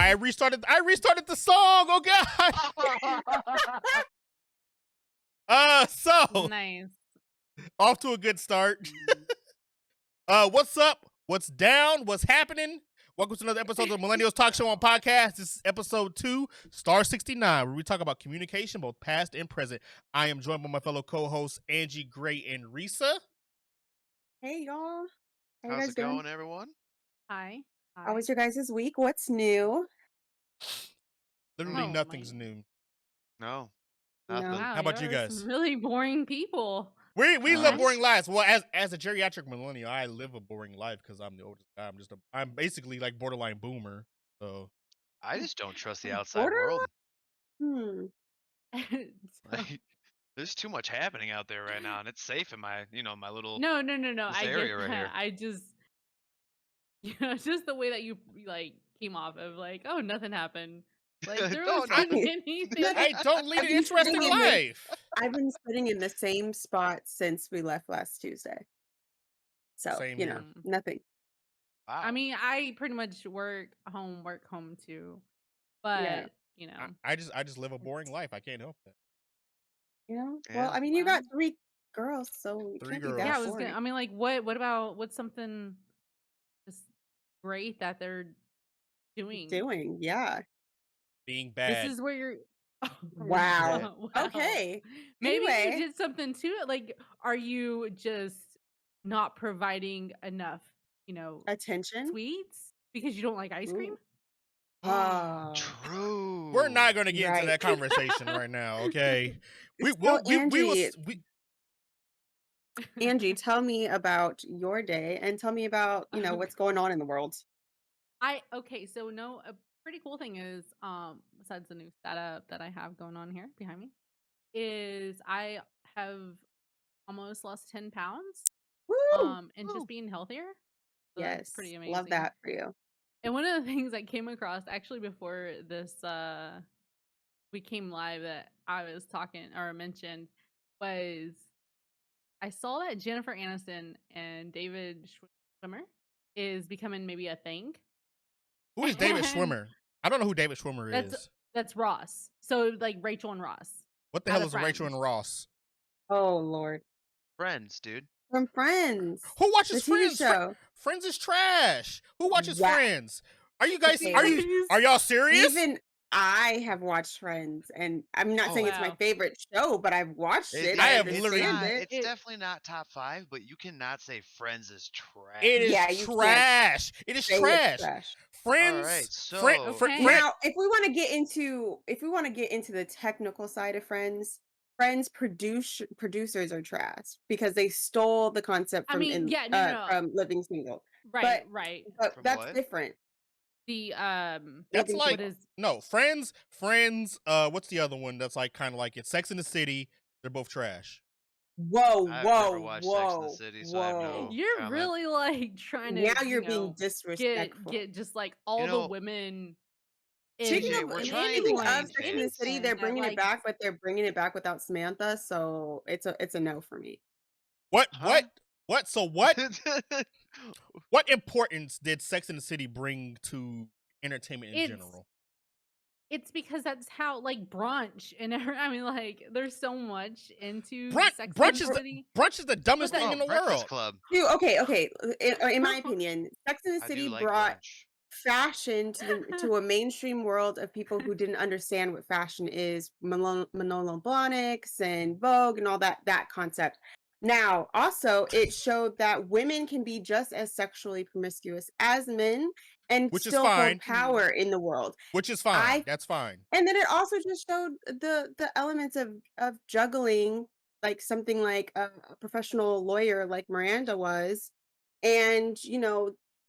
I restarted the song. Oh God. So Nice. off to a good start. What's up? What's down? What's happening? Welcome to another episode of the Millenniolds Talk Show Podcast. This is episode 2, Star 69, where we talk about communication, both past and present. I am joined by my fellow co-hosts, Angie, Gray, and Risa. Hey, y'all. How you How's guys it doing? going, everyone? Hi. How was your guys' week? What's new? Literally Oh, nothing's my- new. No, No. nothing. Wow, How about you you're guys? some really boring people. We live Nice. boring lives. Well, as a geriatric millennial, I live a boring life because I'm the oldest guy. I'm basically like borderline boomer. So I just don't trust the outside Borderline? world. Hmm. Like, there's too much happening out there right now, and it's safe in my, my little. No. This I area get right that. here. I just, just the way that you like came off of like, oh, nothing happened. Like there Don't wasn't nothing. anything. I don't lead I've an been interesting sitting in the- life. I've been sitting in the same spot since we left last Tuesday. So, Same here. nothing. Wow. I mean, I pretty much work home too, but Yeah. I just live a boring life. I can't help that. Well, Yeah. I mean, you got Wow. 3 girls, so it 3 can't be girls. that yeah, I was boring. gonna. I mean, like, what about what's something just great that they're doing? Yeah. Being bad. This is where you're. Wow. Wow. Okay. Maybe Anyway. you did something to it. Like, are you just not providing enough, Attention. sweets because you don't like ice cream? Ooh. Oh. True. We're not going to get into Right. that conversation right now, okay? Angie, tell me about your day and tell me about, what's going on in the world. So a pretty cool thing is, besides the new setup that I have going on here behind me, is I have almost lost 10 pounds. Woo! And just being healthier. So Yes. that's pretty amazing. Love that for you. And one of the things I came across actually before this we came live that I was talking or mentioned was I saw that Jennifer Aniston and David Schwimmer is becoming maybe a thing. Who is David And Schwimmer? I don't know who David Schwimmer is. That's Ross. So like Rachel and Ross. What the Out hell of is Rachel and Friends. Ross? Oh, Lord. Friends, dude. From Friends. Who The watches TV Friends? show. Friends is trash. Who watches Wow. Friends? Are you guys? Okay. Are y'all serious? Even I have watched Friends, and I'm not saying it's my wow. favorite show, but I've watched it. I I have understand literally- it. It's definitely not top 5, but you cannot say Friends is trash. It is Yeah, you can't trash. It is say it's trash. trash. Friends. All right, so Okay. Now, if we want to get into the technical side of Friends producers are trash because they stole the concept I from mean, yeah, no. from Living Single. Right. But From that's what? different. The That's Living like what is no Friends. What's the other one? That's like kind of like it's Sex in the City. They're both trash. Whoa, I've whoa, never watched Sex and the City, so I have no you're comment. really like trying to Now you're being disrespectful. get just like all the women. Speaking AJ, of, we're speaking trying of to Sex maintain in the City, they're that, bringing like- it back, but they're bringing it back without Samantha, so it's a no for me. What? Huh? What? So what? What importance did Sex in the City bring to entertainment in general? It's because that's how like brunch and I mean like there's so much into Brunch Sex is and the City. brunch is the dumbest thing in the Breakfast world. Club. Dude, okay. In my opinion, Sex and the I City do like brought brunch. fashion to a mainstream world of people who didn't understand what fashion is, Manolo Blahniks and Vogue and all that concept. Now, also, it showed that women can be just as sexually promiscuous as men and Which is still fine. hold power in the world. Which is fine. That's fine. And then it also just showed the elements of juggling, like something like a professional lawyer like Miranda was, and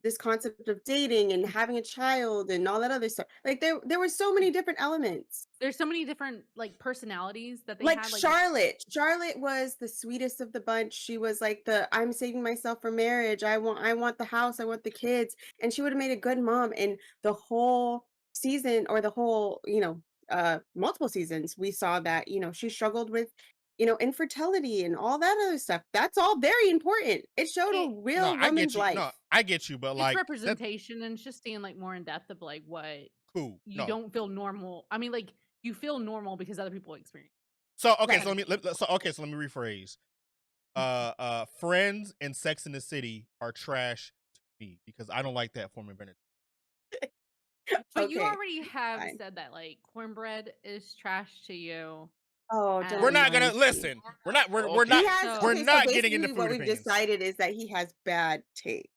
this concept of dating and having a child and all that other stuff. Like there were so many different elements. There's so many different like personalities that they Like had. Like Charlotte was the sweetest of the bunch. She was like I'm saving myself for marriage. I want the house. I want the kids. And she would have made a good mom. And the whole season or the whole, multiple seasons, we saw that, she struggled with, infertility and all that other stuff. That's all very important. It showed a real woman's life. No, I get you, but it's like representation and it's just seeing like more in depth of like what Cool. you No. don't feel normal. I mean, like you feel normal because other people experience. So okay, Right. so let me rephrase. Friends and Sex in the City are trash to me because I don't like that form of entertainment. But you Okay, already have fine. said that like cornbread is trash to you. Oh, And- don't We're not remind gonna me. listen. We're not. We're Okay. not. He has, So- we're okay, not so getting into basically what food we've opinions. decided is that he has bad taste.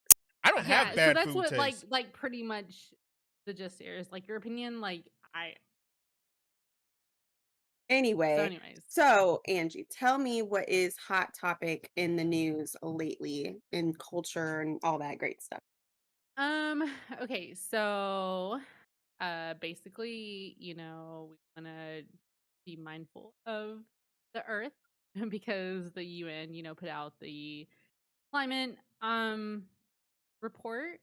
I don't have Yeah, bad so that's food what taste. like pretty much the gist here is like your opinion. Like Anyway, anyways. so Angie, tell me what is hot topic in the news lately in culture and all that great stuff. Okay, so basically, you know, we want to be mindful of the earth because the UN, you know, put out the climate report.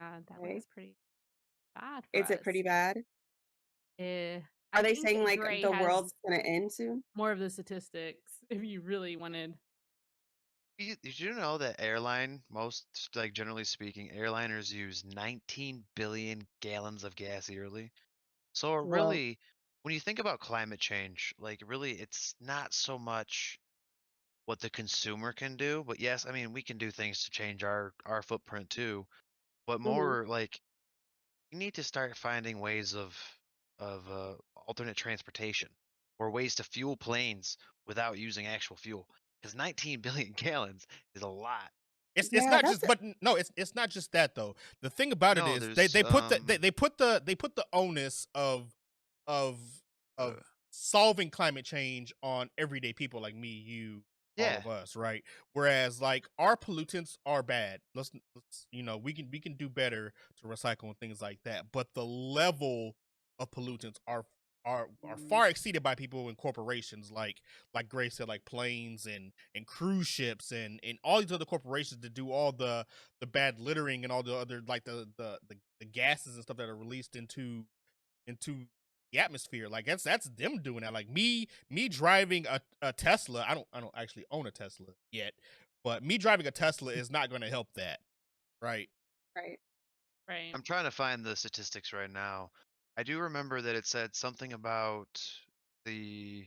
That Okay. looks pretty bad for Is it pretty us. bad? I Are they think saying like Gray the has world's gonna end soon? more of the statistics if you really wanted. Did you know that generally speaking, airliners use 19 billion gallons of gas yearly? So it Whoa. really, when you think about climate change, like really, it's not so much what the consumer can do, but yes, I mean, we can do things to change our footprint too, but more like you need to start finding ways of alternate transportation or ways to fuel planes without using actual fuel. Because 19 billion gallons is a lot. It's Yeah, not that's just, but no, it's not just that though. The thing about it No, is there's they put the onus of of uh, solving climate change on everyday people like me, you, all yeah, of us, right? Whereas like our pollutants are bad. Let's you know, we can do better to recycle and things like that. But the level of pollutants are far exceeded by people in corporations like Grace said, like planes and cruise ships and all these other corporations that do all the bad littering and all the other like the gases and stuff that are released into the atmosphere. Like that's them doing that. Like me driving a Tesla. I don't actually own a Tesla yet, but me driving a Tesla is not going to help that, right? right. Right. I'm trying to find the statistics right now. I do remember that it said something about the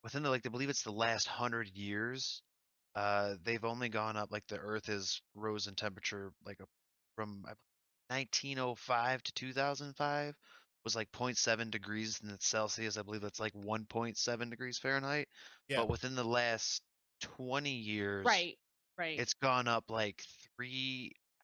within the I believe it's the last 100 years, they've only gone up like the Earth has rose in temperature from 1905 to 2005 was like 0.7 degrees in Celsius. I believe that's like 1.7 degrees Fahrenheit. Yeah. But within the last 20 years, Right. it's gone up like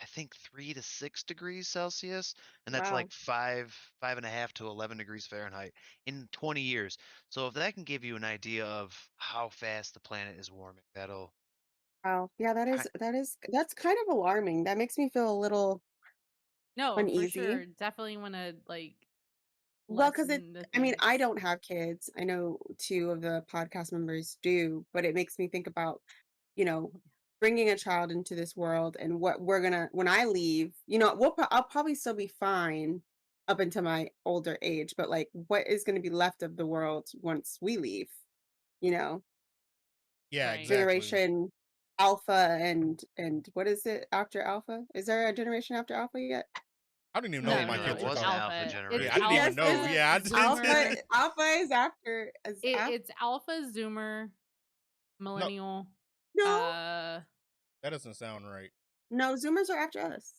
I think 3 to 6 degrees Celsius, and that's Wow. like 5.5 to 11 degrees Fahrenheit in 20 years. So if that can give you an idea of how fast the planet is warming, that'll Wow. Yeah, that's kind of alarming. That makes me feel a little No, for uneasy. sure. Definitely want to like Well, because lessen the I mean, I things. don't have kids. I know two of the podcast members do, but it makes me think about, you know, bringing a child into this world and what we're gonna, when I leave, you know, I'll probably still be fine up until my older age, but like, what is going to be left of the world once we leave, you know, Yeah, Right. exactly. generation Alpha and what is it after Alpha? Is there a generation after Alpha yet? I don't even know No, what my no, kids it are it's wasn't called. Alpha Alpha. generation. Yeah, It's I didn't even know. Alpha, Yeah, I Zoomer. Alpha is after. It's Alpha, Zoomer, Millennial. No, that doesn't sound right. no, Zoomers are after us.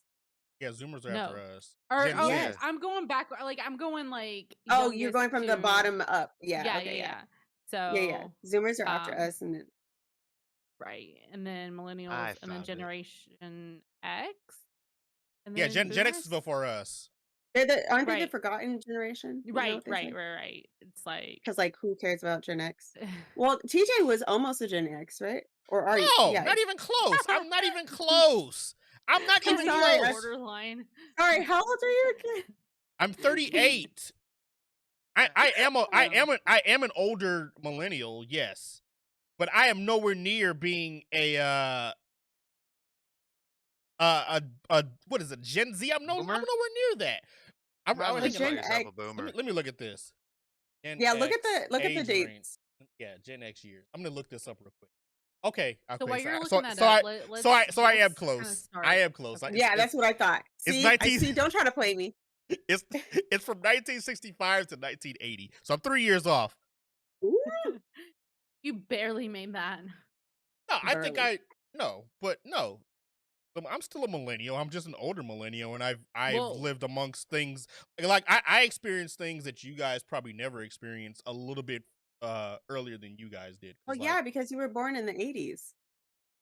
Yeah, Zoomers are No. after us. Or Gen oh, Z. Yes. I'm going back. Like I'm going like. Oh, you're going youngest from the to- bottom up. Yeah. Yeah, Okay. Yeah. So Yeah. Zoomers are after us, and then right, and then millennials, I and then found it. Generation X, and Yeah, then Gen X is Boomers? before us. aren't they the Right. forgotten generation? Right. It's like Because like, who cares about Gen X? Well, TJ was almost a Gen X, right? Or are you? No, Yeah. not even close. I'm not even close. I'm not I'm even sorry, close. borderline. Sorry, how old are you again? I'm 38. I am an older millennial, yes, but I am nowhere near being a what is it, Gen Z? I'm Boomer? nowhere near that. I'm Probably thinking Gen consider yourself a X. boomer. let me look at this. Gen Yeah, look X at the age range. dates. Yeah, Gen X years. I'm gonna look this up real quick. Okay. So while you're so, looking that so up, I, let's so I am kinda close. start. I am close. Okay. Yeah, that's what I thought. it's See, 19 see, don't try to play me. It's from 1965 to 1980, so I'm 3 years off. Ooh, You barely made that. No, I think barely. no. I'm still a millennial. I'm just an older millennial, and I've Well- lived amongst things like I experienced things that you guys probably never experienced a little bit earlier than you guys did. 'Cause, Well, like, yeah, because you were born in the 80s.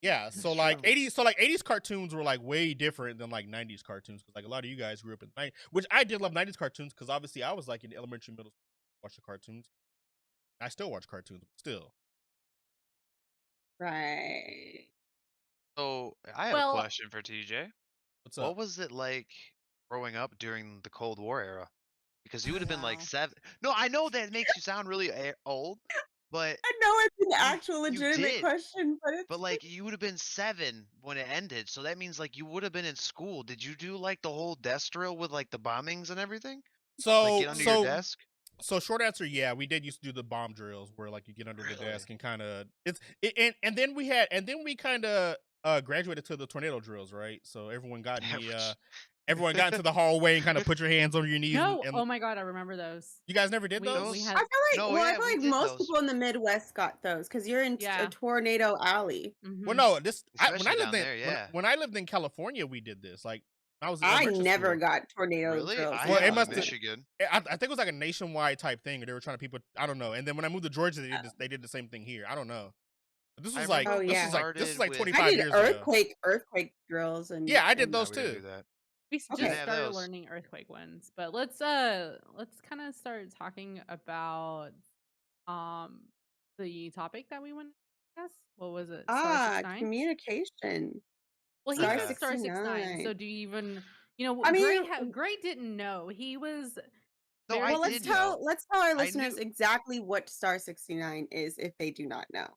yeah. So That's like true. 80s cartoons were like way different than like 90s cartoons because like a lot of you guys grew up in the 90s, which I did love 90s cartoons because obviously I was like in elementary, middle school, watching cartoons. I still watch cartoons, but still. Right. So I have a Well- question for TJ. What's up? What was it like growing up during the Cold War era? Because you would have been like Wow. 7. No, I know that makes you sound really old, but I know it's an actual you legitimate did. question, but it's like you would have been 7 when it ended. So that means like you would have been in school. Did you do like the whole desk drill with like the bombings and everything? Like So get under your desk? So short answer, yeah, we did used to do the bomb drills where like you get under the Really? desk and kind of and then we kind of graduated to the tornado drills, right? So everyone got in the everyone got into the hallway and kind of put your hands over your knees. No, and oh my god, I remember those. you guys never did We- those? we I had- feel like No, well, yeah, I feel we like did most those. people in the Midwest got those because you're in Yeah. a tornado alley. Well, Mhm. no, when Especially I lived down in there, yeah. when I lived in California, we did this. Like I was in I elementary never school. got tornado Really? drills. I Well, it had must in have- Michigan. I think it was like a nationwide type thing, or they were trying to people. I don't know. And then when I moved to Georgia, they did the same thing here. I don't know. But this I was like remember Oh, this yeah. is like this is like started with- 25 I did years ago. earthquake drills and Yeah, I did and- those No, we didn't too. do that. We just Okay. Didn't have started those. learning earthquake ones, but let's kind of start talking about the topic that we went. Yes, what was it? Star 69. Communication. Well, he Star said Star 69. 69. So do you even I Gray mean- Gray didn't know. He was No, very- I Well, let's did tell know. let's tell our I listeners knew- exactly what Star 69 is if they do not know.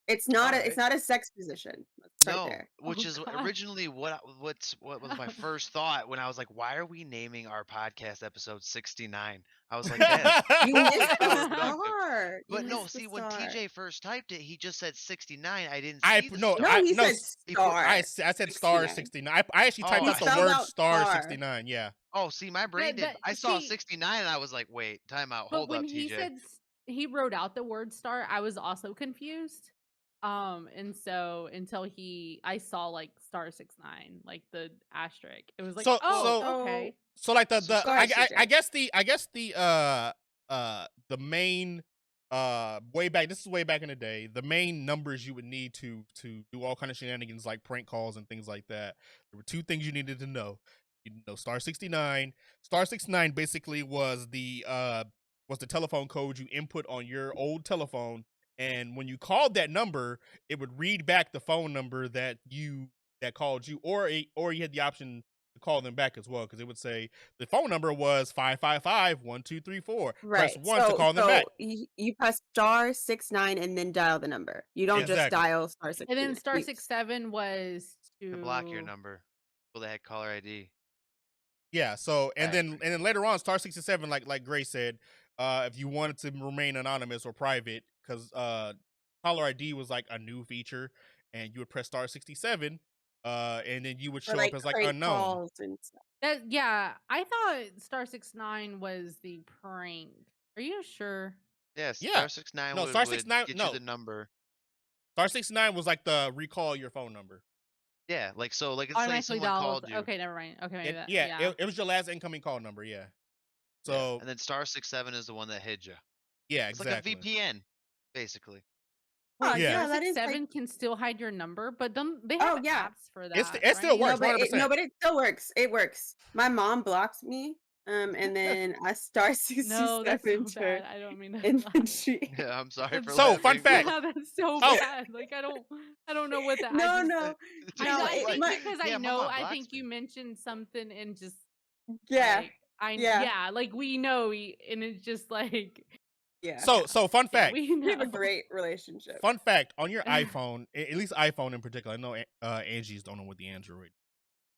It's not Alright. it's not a sex position. Let's start No, there. which Oh, is God. originally what was my first thought when I was like, why are we naming our podcast episode 69? I was like, damn. You missed the Counterproductive. star. You But no, missed the see, when star. TJ first typed it, he just said 69. I didn't I see the no, star. No, he no, said he put- star. I said star 69. 69. I actually typed Oh, out he the spelled word out star star. 69. Yeah. Oh, see, my brain did. that- I saw see- 69 and I was like, wait, time out. But Hold when up, he TJ. said he wrote out the word star, I was also confused. And so until I saw like star 69, like the asterisk. It was like, So- okay. So like So the go ahead, I CJ. guess the main way back, this is way back in the day, the main numbers you would need to do all kind of shenanigans like prank calls and things like that. There were two things you needed to know. You know, star 69. Star 69 basically was the telephone code you input on your old telephone, and when you called that number, it would read back the phone number that called you, or you had the option to call them back as well, because it would say the phone number was 555-1234. Right. Press 1 to call them back. You press star 69 and then dial the number. You don't just Exactly. dial star 69. And then star You- 67 was To block your to- number. Well, they had caller ID. Yeah. So and Right. then later on, star 67, like Grace said, if you wanted to remain anonymous or private, because caller ID was like a new feature, and you would press star 67, and then you would show for, up as like prank unknown. calls and stuff. yeah, I thought star 69 was the prank. Are you sure? Yes, Yeah. star 69 No, would, star would 69 get no. you the number. Star 69 was like the recall your phone number. Yeah, like so, like let's say Automatically someone dials. called you. Okay, never mind. Okay, maybe that, It was your last incoming call number. Yeah. Yeah, So and then star 67 is the one that hid you. yeah, It's exactly. like a VPN, basically. Oh, Yeah. yeah, Star that is 67 can still hide your number, but they have Oh, yeah. apps for that. It still right? works. No, but 100%. it still works. It works. My mom blocked me, and then I star 67 No, that's so to her, bad. I don't mean to. and laugh. then she. Yeah, I'm sorry for So, fun laughing, fact. but- Yeah, that's so Oh. bad. Like I don't know what that. No, I just, no, It's I, No, know, just I it- think my- because yeah, I my know. mom I blocks think you me. mentioned something and just yeah, like, yeah. yeah, like we know, and it's just like yeah. So fun yeah, fact. we we have a know. great relationship. Fun fact on your iPhone, at least iPhone in particular. I know Angie's don't know what the Android.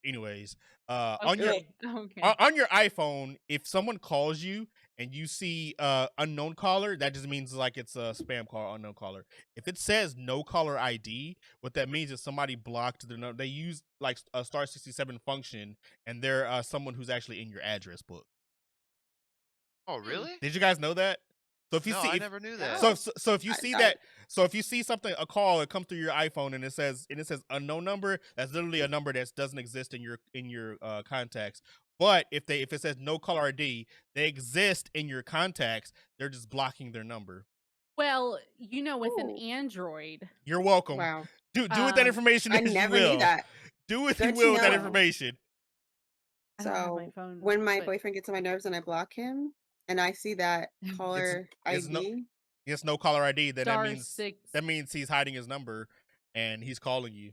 Anyways, on your Okay. on your iPhone, if someone calls you and you see unknown caller, that just means like it's a spam call, unknown caller. If it says no caller ID, what that means is somebody blocked the number. They use like a star 67 function, and they're someone who's actually in your address book. Oh, really? Did you guys know that? So if you No, see, I if, never knew that. so if you see that, so if you see something, a call, it comes through your iPhone and it says unknown number, that's literally a number that doesn't exist in your contacts. But if it says no caller ID, they exist in your contacts. They're just blocking their number. Well, with an Ooh. Android, You're welcome. Wow. Do with that information I as you never knew will. that. Do with you Good to will with that know. information. I don't have my So phone. when my but- boyfriend gets on my nerves and I block him and I see that caller it's no- ID, It's no caller ID. Then Star that 6. means he's hiding his number and he's calling you.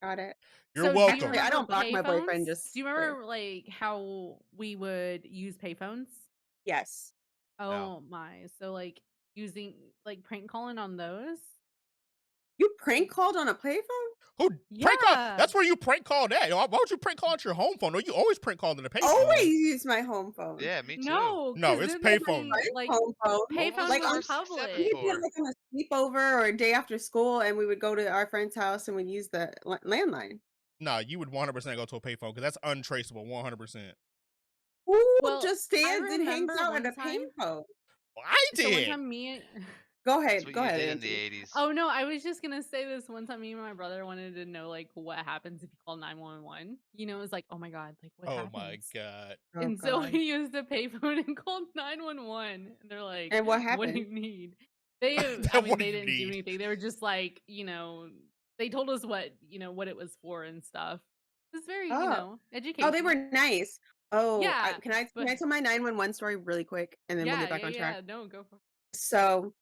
got it. You're So do you welcome. Actually, I don't block my payphones? boyfriend just Do you for- remember like how we would use payphones? Yes. Oh my! So like using like prank calling on those? You prank called on a payphone? Who prank call? Yeah. That's where you prank call that. Why would you prank call on your home phone? No, you always prank call on the payphone. Always use my home phone. Yeah, me too. No, No, 'cause it's then they payphone. might, Like home phone. payphones Like, were on public. We would get like on a sleepover or a day after school, and we would go to our friend's house and we'd use the landline. No, you would 100% go to a payphone because that's untraceable. 100%. Who Well, just I stands and hangs remember out at one a time- payphone? I So one did. time me and Go That's ahead. what Go you ahead. did in the Angie. 80s. Oh no, I was just gonna say this one time. Me and my brother wanted to know like what happens if you call 911. It's like, oh my god, like what Oh happens? my god. Oh, And so God. we used a payphone and called 911. And they're like, And what What do happened? you need? They, What do they you didn't need? do anything. They were just like, they told us what it was for and stuff. It was very, Oh, educational. they were nice. Oh, Yeah, can I but- tell my 911 story really quick, and then we'll get back on track? Yeah. No, go for it. So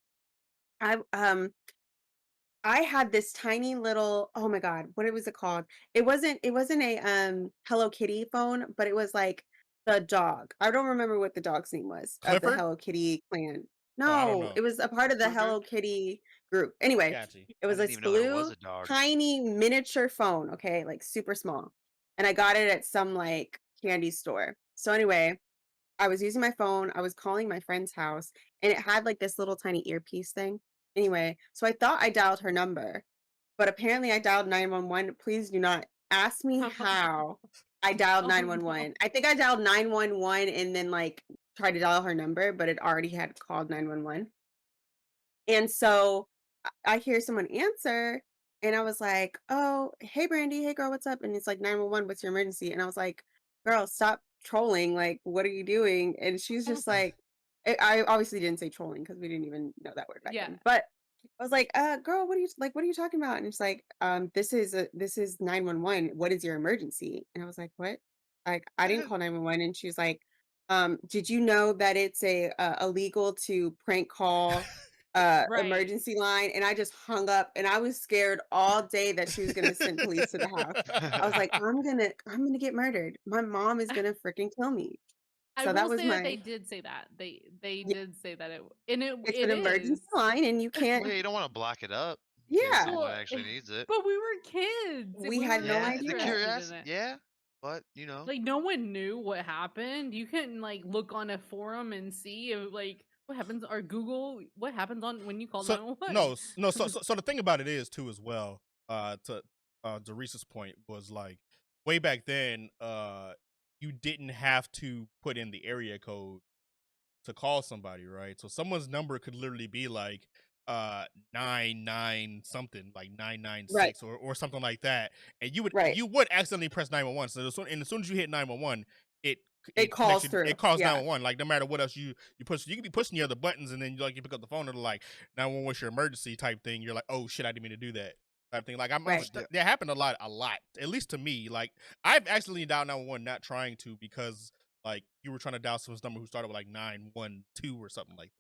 I had this tiny little, oh my god, what was it called? It wasn't a Hello Kitty phone, but it was like the dog. I don't remember what the dog's name was of the Clifford? Hello Kitty clan. Oh, I don't No, know. it was a part of the Clifford? Hello Kitty group. Anyway, Got you. it was I this didn't even know there was blue, a dog. tiny miniature phone, okay, like super small. And I got it at some like candy store. So anyway, I was using my phone, I was calling my friend's house, and it had like this little tiny earpiece thing. Anyway, so I thought I dialed her number, but apparently I dialed 911. Please do not ask me how I dialed Oh, no. 911. I think I dialed 911 and then like tried to dial her number, but it already had called 911. And so I hear someone answer, and I was like, "Oh, hey Brandy, hey girl, what's up?" And it's like 911, what's your emergency? And I was like, "Girl, stop trolling. Like, what are you doing?" And she's just like, I obviously didn't say trolling because we didn't even know that word back Yeah. then. But I was like, girl, what are you talking about?" And it's like, this is 911. What is your emergency?" And I was like, "What?" Like, I didn't call 911. And she was like, did you know that it's illegal to prank call Right. emergency line? And I just hung up, and I was scared all day that she was gonna send police to the house. I was like, I'm gonna get murdered. My mom is gonna freaking kill me. I So will that was say that my they did say that. They Yeah. did say that and it's it an emergency is. line, and you can't. Well, yeah, you don't want to block it up in case Yeah. someone Well, actually needs it. But we were kids. and We had were no Yeah, idea. the interested in curiosity. it. Yeah, but you know, Like no one knew what happened. You couldn't like look on a forum and see if, like what happens or Google what happens on when you call So 911. no. So the thing about it is too as well. To Reese's point was like way back then. You didn't have to put in the area code to call somebody, right? So someone's number could literally be like 99 something, like 996 or something like that, and you would Right. accidentally press 911. So as soon as you hit 911, it calls connects you- through. It calls Yeah. 911. Like no matter what else you push, you could be pushing the other buttons, and then you pick up the phone and they're like 911, what's your emergency type thing. You're like, oh shit, I didn't mean to do that type thing. Like Right. that happened a lot, at least to me. Like I've actually dialed 911 not trying to because like you were trying to dial someone's number who started with like 912 or something like that.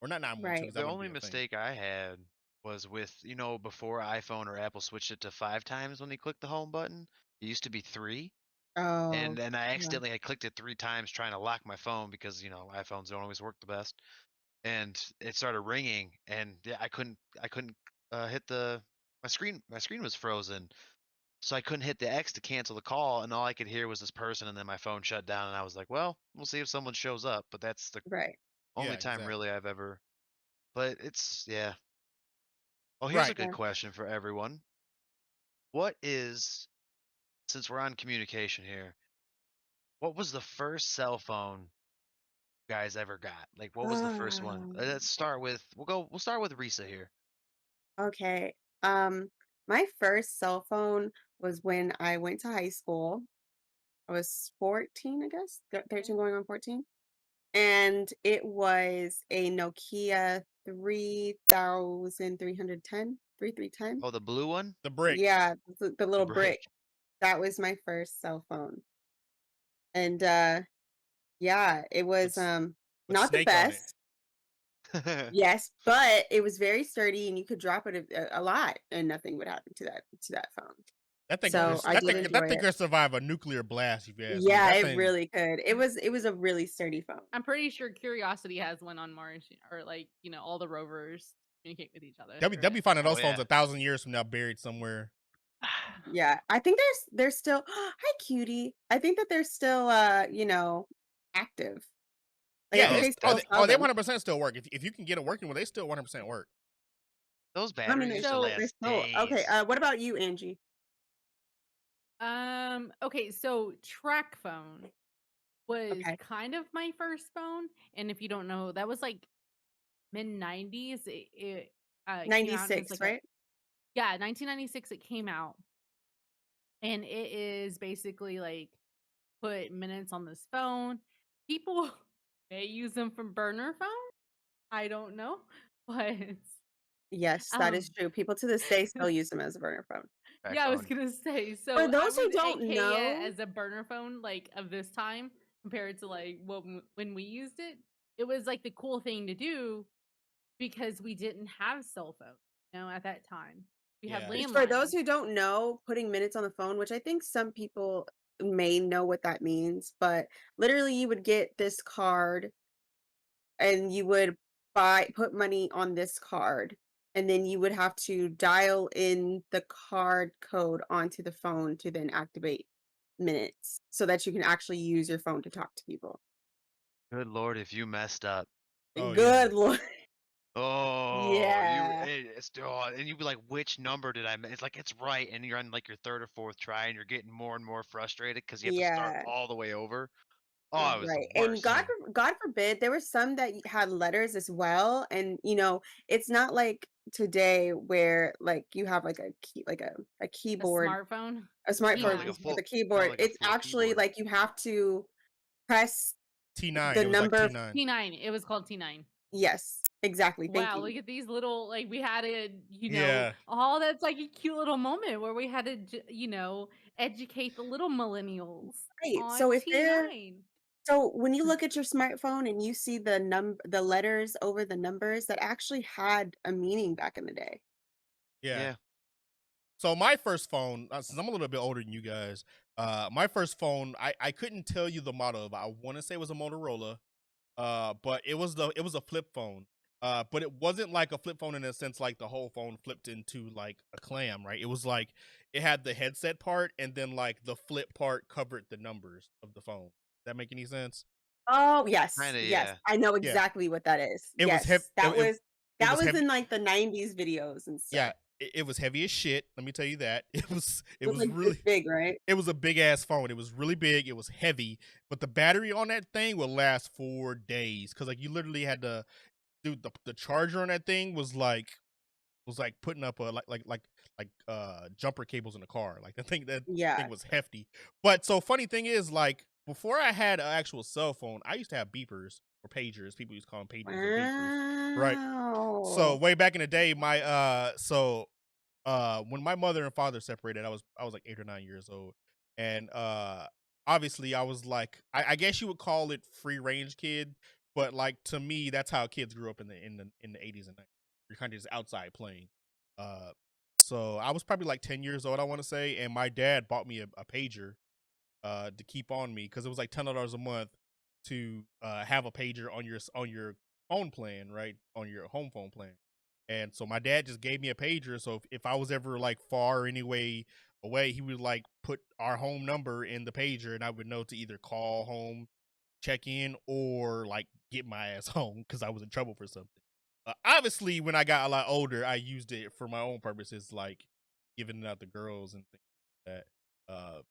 Or not 912. Right. 'cause that the wouldn't only be a thing. mistake I had was with before iPhone or Apple switched it to 5 times when they clicked the home button. It used to be 3, Oh. and then I yeah. accidentally had clicked it 3 times trying to lock my phone because iPhones don't always work the best, and it started ringing, and yeah, I couldn't hit my screen. My screen was frozen. So I couldn't hit the X to cancel the call, and all I could hear was this person, and then my phone shut down, and I was like, well, we'll see if someone shows up. But that's the Right. only Yeah, time exactly. really I've ever. But it's yeah. Well, here's a Right. good Yeah. question for everyone. What is, since we're on communication here, what was the first cell phone you guys ever got? Like, what was the first one? Let's start with, we'll start with Risa here. Okay. My first cell phone was when I went to high school. I was 14, I guess, 13 going on 14. And it was a Nokia 3310, 3310. Oh, the blue one? The brick. Yeah, the The little brick. brick. That was my first cell phone. And yeah, it was With, with not the Snake on it. best. Yes, but it was very sturdy and you could drop it a lot and nothing would happen to that phone. That thing, So I did enjoy that thing it. could survive a nuclear blast. If you ask me, Yeah, that it thing. really could. It was a really sturdy phone. I'm pretty sure Curiosity has one on Mars, or like all the rovers communicate with each other. They'll be finding Oh, those phones yeah. 1,000 years from now buried somewhere. Yeah, I think there's still hi cutie. I think that they're still active. Like I Yeah, think Those they oh, still those they, sell they them. 100% still work. If you can get it working, well, they still 100% work. those I mean, batteries used to So- they're last still okay. days. What about you, Angie? Okay, so track phone was Okay. kind of my first phone, and if you don't know, that was like mid 90s. It came out and it's 96, like right? yeah, 1996 it came out, and it is basically like put minutes on this phone. People may use them for burner phone. I don't know, but Yes, that is um true. People to this day still use them as a burner phone. Track yeah, I was phone. gonna say. For So I those who would don't AK know, it as a burner phone, like of this time compared to like when we used it. It was like the cool thing to do because we didn't have cell phones, at that time. We had Yeah. for those landlines. who don't know, putting minutes on the phone, which I think some people may know what that means, but literally you would get this card and you would put money on this card and then you would have to dial in the card code onto the phone to then activate minutes so that you can actually use your phone to talk to people. Good Lord, if you messed up. Oh, Good Lord. Oh, Yeah. and you'd be like, which number did I miss? It's like, it's right. And you're on like your third or fourth try and you're getting more and more frustrated because you have to start Yeah. all the way over. Oh, it was the Right. And worst. God forbid, there were some that had letters as well. And it's not like today where like you have like a key, like a A keyboard, smartphone. a No, smartphone like a T9. with full, a no, keyboard. like a It's full actually keyboard. like you have to press T9. the It was like number. T9. T9. It was called T9. Yes, exactly. Thank Wow, you. look at these little, like, we had it, Yeah. all that's like a cute little moment where we had to, educate the little millennials Right. on So if they're T9. so when you look at your smartphone and you see the letters over the numbers, that actually had a meaning back in the day. Yeah. Yeah. So my first phone, since I'm a little bit older than you guys, my first phone, I couldn't tell you the model of it. I want to say it was a Motorola, but it was a flip phone. But it wasn't like a flip phone in a sense like the whole phone flipped into like a clam, right? It was like it had the headset part and then like the flip part covered the numbers of the phone. Does that make any sense? Oh, yes. Kinda, Yes. yeah. I know Yeah. exactly what that is. It was heavy. Yes. That It that was was heavy. in like the 90s videos and stuff. Yeah, it was heavy as shit. Let me tell you that. It was Like really this big, right? it was a big ass phone. It was really big. It was heavy, but the battery on that thing would last for days because like you literally had to, dude. The charger on that thing was like putting up a jumper cables in a car. Like that thing Yeah. was hefty. But so funny thing is like before I had an actual cell phone, I used to have beepers or pagers. People used to call them pagers or beepers. Right. So Wow. way back in the day, my when my mother and father separated, I was like 8 or 9 years old, and obviously I was like I guess you would call it free range kid, but like to me that's how kids grew up in the 80s and 90s. You're kind of just outside playing. Uh, so I was probably like 10 years old, I want to say, and my dad bought me a pager to keep on me because it was like $10 a month to have a pager on your phone plan, right, on your home phone plan. And so my dad just gave me a pager. So if I was ever like far anyway away, he would like put our home number in the pager, and I would know to either call home, check in, or like get my ass home because I was in trouble for something. Obviously, when I got a lot older, I used it for my own purposes, like giving it out to girls and things like that.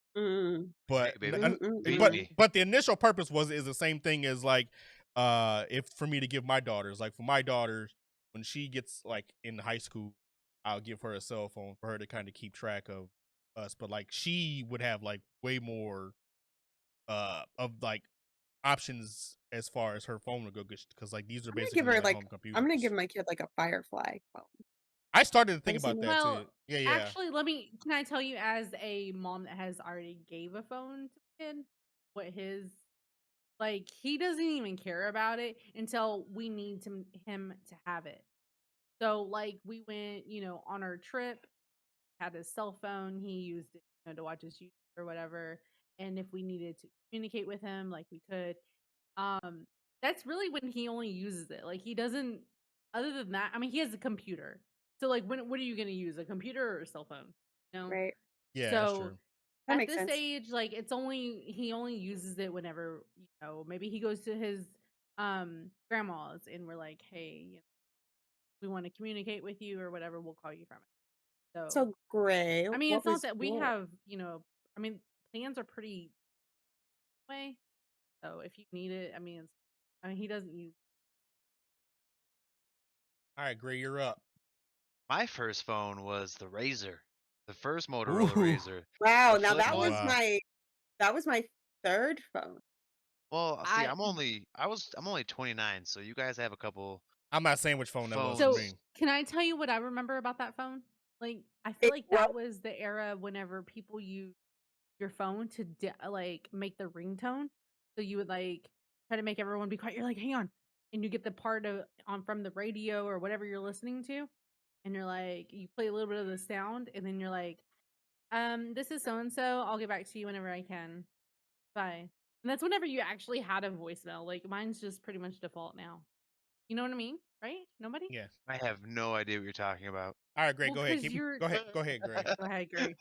But Hey, baby, beat but me. but the initial purpose is the same thing as like if for me to give my daughters, like for my daughters, when she gets like in high school, I'll give her a cell phone for her to kind of keep track of us. But like she would have like way more of like options as far as her phone would go, because like these are I'm gonna give basically her like home like computers. I'm gonna give my kid like a Firefly phone. I started to think Have you about seen that Well, too. Yeah. actually, can I tell you, as a mom that has already gave a phone to a kid, what his, like, he doesn't even care about it until we need him to have it. So, like, we went, on our trip, had his cell phone, he used it, to watch his YouTube or whatever. And if we needed to communicate with him, like, we could. Um, that's really when he only uses it. Like, he doesn't, other than that, I mean, he has a computer. So, like, what are you going to use, a computer or a cell phone? Right. Yeah, that's So true. That at makes this sense. age, like, he only uses it whenever, maybe he goes to his grandma's and we're like, hey, we want to communicate with you or whatever, we'll call you from it. So So Gray, I mean, what it's not was that we your have, I mean, plans are pretty way. So if you need it, I mean, he doesn't use. All right, Gray, you're up. My first phone was the Razor, the first Motorola Ooh. Razor. Wow, The now flip that was one. Wow. my third phone. Well, see, I I'm only 29, so you guys have a couple I'm not saying which phone that was for So phones. me. can I tell you what I remember about that phone? Like, I feel It like broke. that was the era whenever people use your phone to like make the ringtone. So you would like try to make everyone be quiet. You're like, hang on, and you get the part of on from the radio or whatever you're listening to, and you're like, you play a little bit of the sound, and then you're like, this is so and so. I'll get back to you whenever I can. Bye. And that's whenever you actually had a voicemail. Like mine's just pretty much default now. You know what I mean? Right? Nobody? Yeah. I have no idea what you're talking about. All right, Gray, Well, go ahead. because you're. Go ahead, Gray. Go ahead, Gary.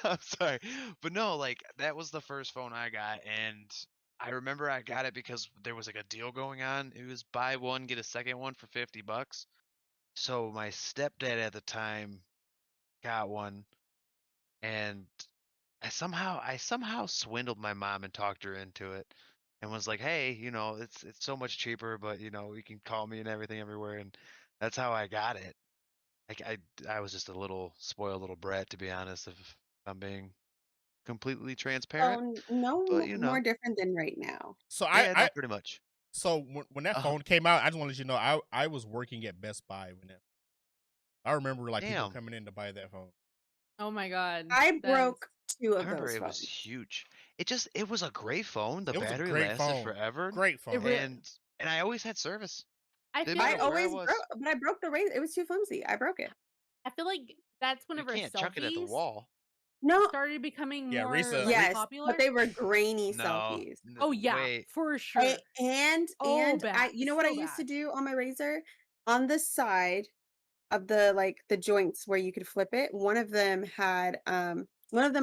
I'm sorry, but no, like that was the first phone I got, and I remember I got it because there was like a deal going on. It was buy one get a second one for $50. So my stepdad at the time got one, and I somehow swindled my mom and talked her into it, and was like, hey, it's so much cheaper, but you can call me and everything everywhere, and that's how I got it. Like I was just a little spoiled little brat, to be honest, if I'm being completely transparent. So no But more different than right now. So yeah, no, pretty much. so when that Uh, phone came out, I just want to let you know I was working at Best Buy when that. I remember like people Damn, coming in to buy that phone. Oh my god. I That is broke two I of remember those it was phones. huge. It was a great phone. The It was a battery great lasted phone. forever, Great it phone. re- and I always had service. I Didn't feel I matter like where I always was. broke, but I broke the razor. It was too flimsy. I broke it. I feel like that's You whenever can't chuck it at the selfies wall. No, started becoming Yeah, more Risa. like yes, popular. but they were grainy No, selfies. Oh yeah, wait. for sure. And Oh I, bad. you know what I So used to bad. do on my razor? On the side of the joints where you could flip it, one of them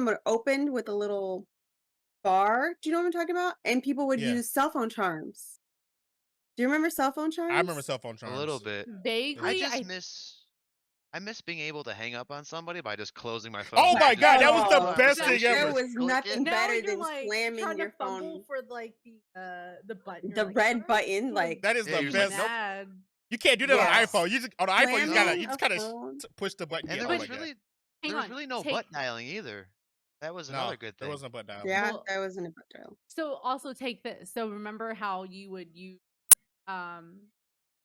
would open with a little bar. Do you know what I'm talking about? And people would Yeah, use cell phone charms. Do you remember cell phone I remember charms? cell phone A little charms. bit. I Vaguely, just I miss being able to hang up on somebody by just closing my phone. Oh I my could just god, be that like, was "Hello, the Oh, best thing conversation," there ever. just was click it. nothing now better you're than like slamming trying to your fumble phone. for like the button. You're The like, red button, you're like That is Yeah, the you're so just like, best. nope, mad. You can't do that on yes, iPhone. On an iPhone, you slamming just a kind of phone. push the button. and Yeah. there Oh But my was god. really hang on, no take butt dialing either. That was No, another good there thing. wasn't a button dial. Yeah, well. that wasn't a butt dial. So also take this. So remember how you would use um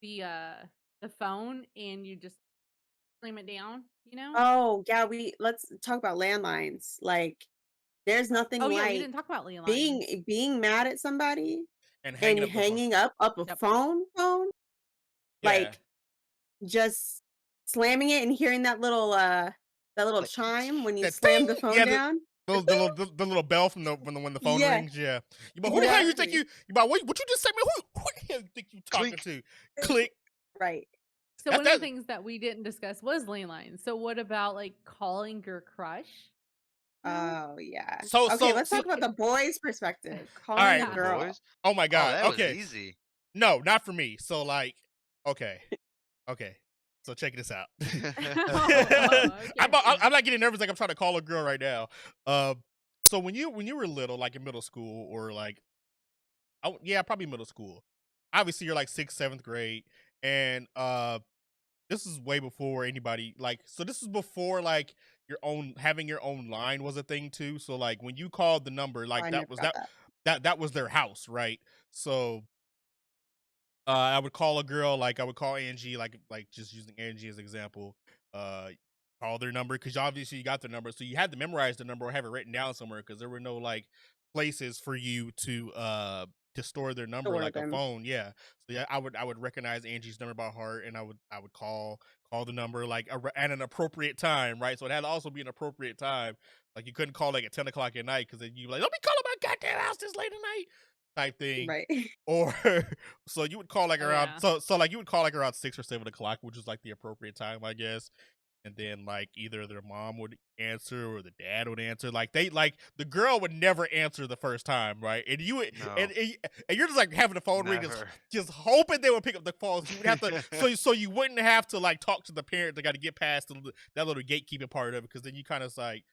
the uh the phone and you just slam it down, Oh, yeah, let's talk about landlines. Like, there's nothing Oh yeah, we like didn't talk about landlines. being mad at somebody And hanging and up the phone. hanging up a Yep. phone, Yeah. like just slamming it and hearing that little Like, chime when you That slam the ding! phone Yeah, down. the little bell from when the phone Yeah, rings. Yeah. You about who the hell you think exactly. you about what you just said, man? Who the hell you think you talking clink. to? Click. Right. So That's one of the that. things that we didn't discuss was landlines. So what about like calling your crush Oh yeah. So Okay, let's so talk about the boys' perspective. all Calling right. a The girl. boys? Oh my Oh, god. that was Okay. easy. No, not for me. So like, okay. Okay. So check this out. Okay. I'm not getting nervous like I'm trying to call a girl right now. So when you were little, like in middle school or like, yeah, probably middle school. Obviously, you're like 6th, 7th grade, and this is way before anybody like. So this is before like your own having your own line was a thing too. So like when you called the number, Oh, like I that never was got that. that was their house, right? So I would call a girl, like I would call Angie, like just using Angie as an example. Uh, call their number because obviously you got their number, so you had to memorize the number or have it written down somewhere because there were no like places for you to store their number Store like a them. phone. Yeah, so yeah, I would recognize Angie's number by heart, and I would call the number like at an appropriate time, right? So it had to also be an appropriate time. Like you couldn't call like at 10 o'clock at night because then you like, let me call my goddamn house this late at night type thing. Right. Or so you would call like Oh, around yeah. so like you would call like around 6 or 7 o'clock, which is like the appropriate time, I guess. And then like either their mom would answer or the dad would answer. Like they like the girl would never answer the first time, right? And you would No. and you're just like having the phone ring, Never. just hoping they would pick up the phone. So you would have to so you wouldn't have to like talk to the parent. They got to get past that little gatekeeping part of it because then you kind of like,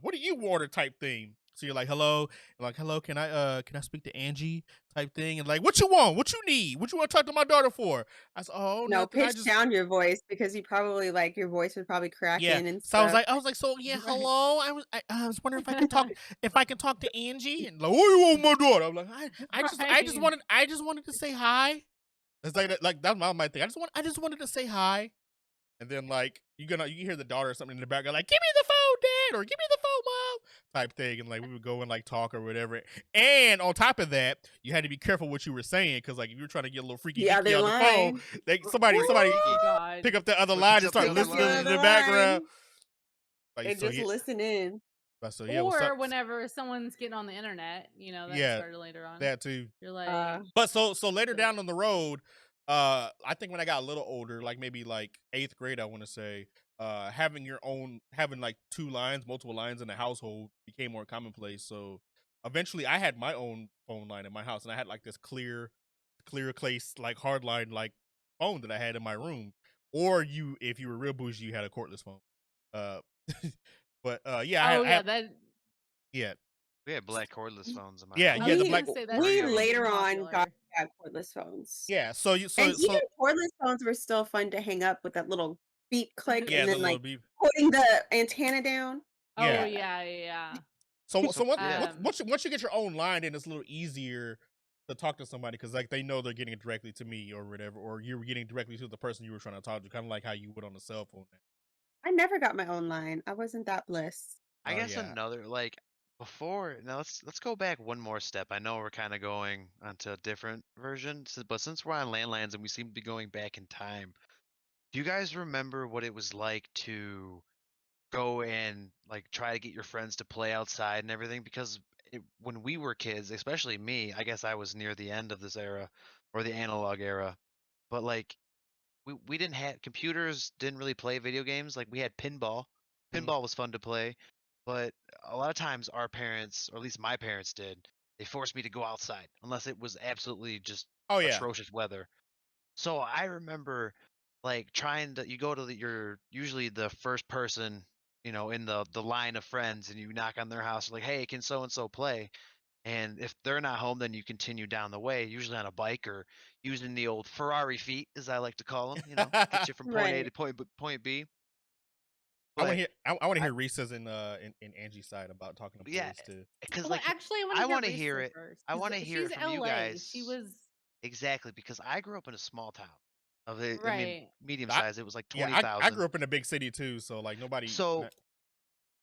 what do you want type thing. So you're like, hello, and like, hello, can I speak to Angie type thing? And like, what you want? What you need? What you want to talk to my daughter for? I said, oh, No, nothing. I pitch just down your voice because you probably like your voice would probably crack yeah. in and So stuff. I was like, so yeah, Right. hello. I was wondering if I can talk to Angie. And like, oh, you want my daughter? I'm like, I just wanted to say hi. It's like that's my thing. I just wanted to say hi. And then like you hear the daughter or something in the background like, give me the phone, dad, or give me the phone, mom, type thing. And like we would go and like talk or whatever. And on top of that, you had to be careful what you were saying because like if you were trying to get a little freaky The deaky other on the phone, line. somebody Oh God. pick up the other What line picks and up the start other Pick up the listening in other the background. line Like and so just yeah, listen in. so yeah, what's Or up? whenever someone's getting on the internet, that Yeah, started later on. that too. You're like, But so later so- down on the road, I think when I got a little older, like maybe like 8th grade, I want to say, having like multiple lines in the household became more commonplace. So eventually, I had my own phone line in my house, and I had like this clear case like hard line like phone that I had in my room. Or if you were real bougie, you had a cordless phone. Uh, but yeah, oh I yeah, have, that. yeah, We had black cordless phones in my yeah, house. yeah. The We black, Say that's we very later on popular. got cordless phones. yeah. So And even cordless phones were still fun to hang up with that little beep click yeah, and the then little like beep. putting the antenna down. Yeah. Oh yeah. So yeah. once you get your own line, then it's a little easier to talk to somebody because like they know they're getting it directly to me or whatever, or you're getting directly to the person you were trying to talk to, kind of like how you would on the cell phone. I never got my own line. I wasn't that blessed. I Oh guess yeah, another like before now let's go back one more step. I know we're kind of going onto a different version, but since we're on landlines and we seem to be going back in time, do you guys remember what it was like to go and like try to get your friends to play outside and everything? Because when we were kids, especially me, I guess I was near the end of this era or the analog era, but like we didn't have computers, didn't really play video games. Like we had pinball. Mhm. Pinball was fun to play, but a lot of times our parents, or at least my parents did, they forced me to go outside unless it was absolutely just Oh yeah, atrocious weather. So I remember like trying to you go to your usually the first person, in the line of friends and you knock on their house like, "Hey, can so and so play?" And if they're not home, then you continue down the way, usually on a bike or using the old Ferrari feet, as I like to call them, get you from point A to Right. point B. I want to But hear. I want to I, hear Reese's in Angie's side about talking to yeah, boys too. because Well, like actually, I want I to hear want to hear Risa it. first I because want to hear she's it from you LA. She guys was exactly because I grew up in a small town I mean, right. medium I, size. It was like yeah, twenty I thousand. grew up in a big city too, so like nobody. So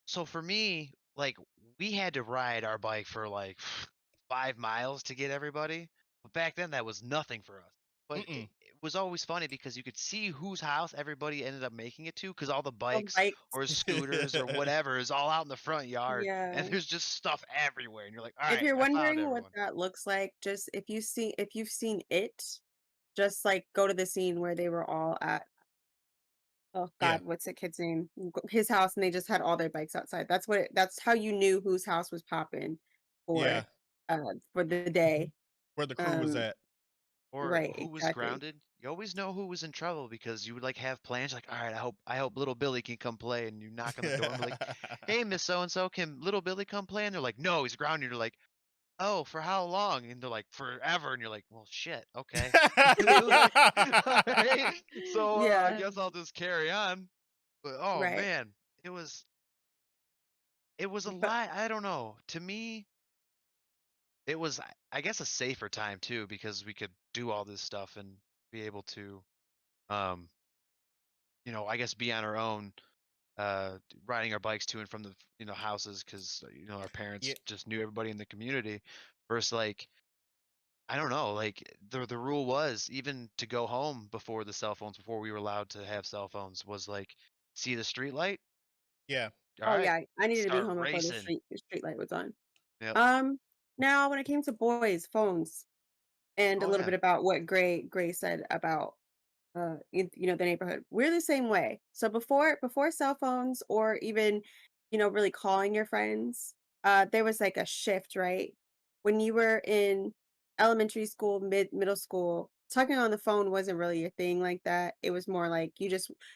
so for me, like we had to ride our bike for like 5 miles to get everybody. But back then that was nothing for us. But it was always funny because you could see whose house everybody ended up making it to because all the Oh, bikes bikes. or scooters or whatever is all out in the front yard and Yeah. there's just stuff everywhere and you're like, all If right, you're I found wondering what everyone. that looks like, just if you've seen it, just like go to the scene where they were all at oh Yeah. God, what's that kid's name? His house, and they just had all their bikes outside. That's how you knew whose house was popping Yeah. uh for the day. Where the crew was Um, at. Or right, who was exactly. grounded. You always know who was in trouble because you would like have plans like, all right, I hope little Billy can come play, and you knock on the door and be like, hey, Miss So and So, can little Billy come play? And they're like, no, he's grounded. You're like, oh, for how long? And they're like, forever. And you're like, well, shit, okay. Like, all right. So I Yeah, guess I'll just carry on. But oh right. man, it was it was a But lot. I don't know. To me, it was I guess a safer time too because we could do all this stuff and be able to um I guess be on our own riding our bikes to and from the houses because our parents Yeah. just knew everybody in the community versus like I don't know, like the rule was even to go home before the cell phones, before we were allowed to have cell phones, was like see the street light, Yeah. all oh right, yeah, I needed to be start home before racing. the street light was on. Yep. Um, Now when it came to boys' phones and a Oh little yeah. bit about what Gray said about the neighborhood, we're the same way. So before cell phones or even really calling your friends, there was like a shift, right? When you were in elementary school, middle school, talking on the phone wasn't really your thing like that. It was more like you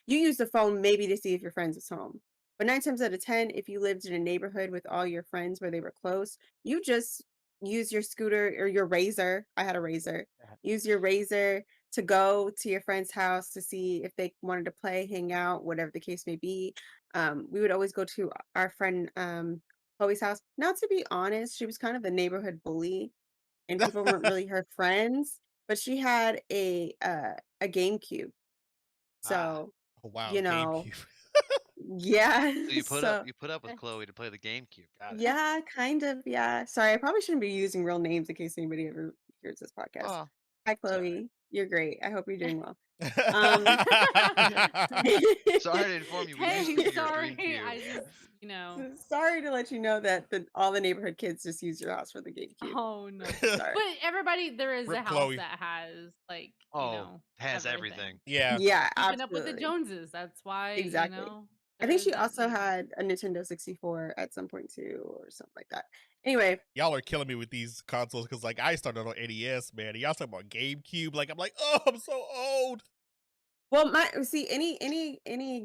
use the phone maybe to see if your friends was home. But 9 times out of 10, if you lived in a neighborhood with all your friends where they were close, you just use your scooter or your razor. I had a razor. Use your razor to go to your friend's house to see if they wanted to play, hang out, whatever the case may be. We would always go to our friend Chloe's house. Now, to be honest, she was kind of the neighborhood bully, and people weren't really her friends. But she had a GameCube, Ah, so Oh wow, you know, GameCube. yeah. so you put up So you put up with Chloe to play the GameCube. Got it. yeah, kind of. Yeah. Sorry, I probably shouldn't be using real names in case anybody ever hears this podcast. Well, Hi, it's all right. Chloe. You're great. I hope you're doing well. Um, Sorry to inform you, we used to Hey, be your sorry. dream cube. I just. Sorry to let you know that all the neighborhood kids just use your house for the GameCube. Oh no. Sorry. But everybody, there is a Rip house Chloe. that has like, Oh, has everything. everything. Yeah. Yeah, Keeping up with the absolutely. Joneses. That's why, Exactly. I there think she isn't, also had a Nintendo 64 at some point too, or something like that. Anyway, Y'all are killing me with these consoles because like I started on NES, man. And y'all talking about GameCube. Like I'm like, oh, I'm so old. well, my see any